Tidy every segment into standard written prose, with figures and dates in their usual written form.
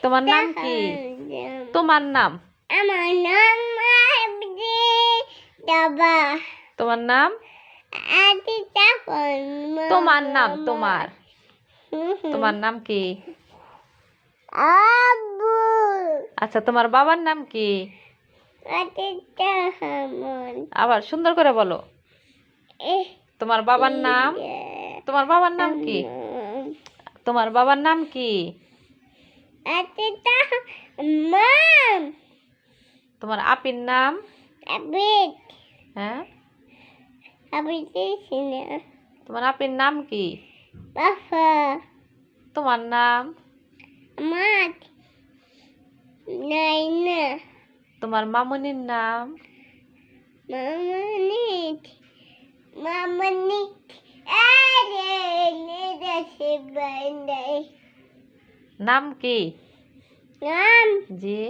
তোমার নাম কি? তোমার নাম? আমার নাম বাবা। তোমার নাম? তোমার নাম তোমার? তোমার নাম কি? আব্বু। আচ্ছা, তোমার বাবার নাম কি? আবার সুন্দর করে বলো। তোমার বাবার নাম? তোমার বাবার নাম কি? তোমার বাবার নাম কি? তোমার আপির নাম? হ্যাঁ, তোমার আপির নাম কি? তোমার নাম? তোমার মামুনির নাম? নাম কি? জি।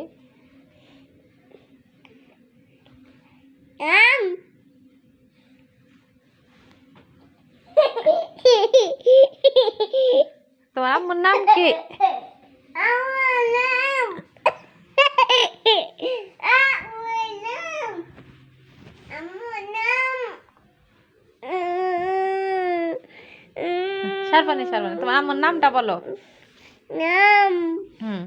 তোমার আম্মুর নাম কি? শারবানি, শারবানি, তোমার আম্মুর নামটা বলো। হুম,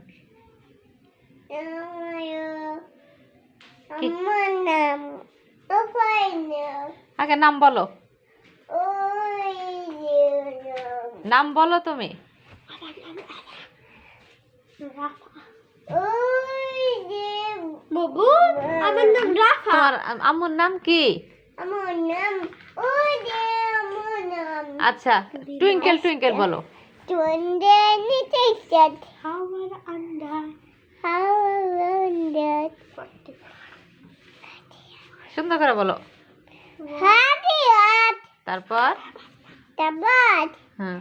কি? আগে নাম বলো। নাম বলো তুমি। আমার নাম রাফা। তোমার আম্মুর নাম কি? আমার নাম আচ্ছা, টুইঙ্কেল টুইঙ্কেল বলো। সুন্দর করে বলো। তারপর? হ্যাঁ,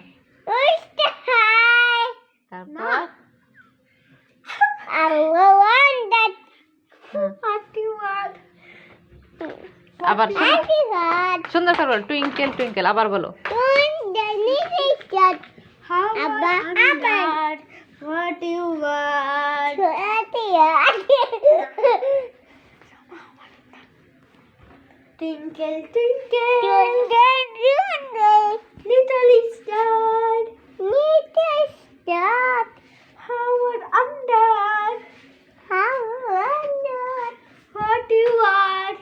তারপর? আবার সুন্দর করে বলো। টুইঙ্কেল টুইঙ্কেল আবার বলো। What do you want? Twinkle, twinkle, little star, how under? What do you want?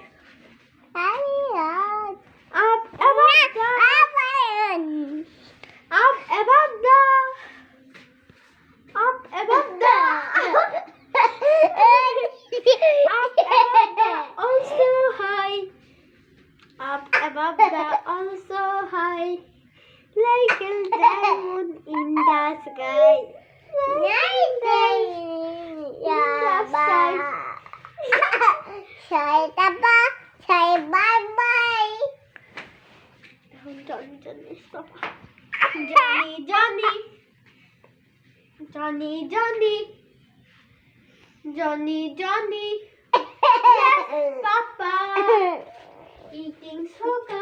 Up above the, up above the, up above the, up above the, also high. Up above the, also high, like a diamond in the sky. Johnny, yes, Papa, eating so good.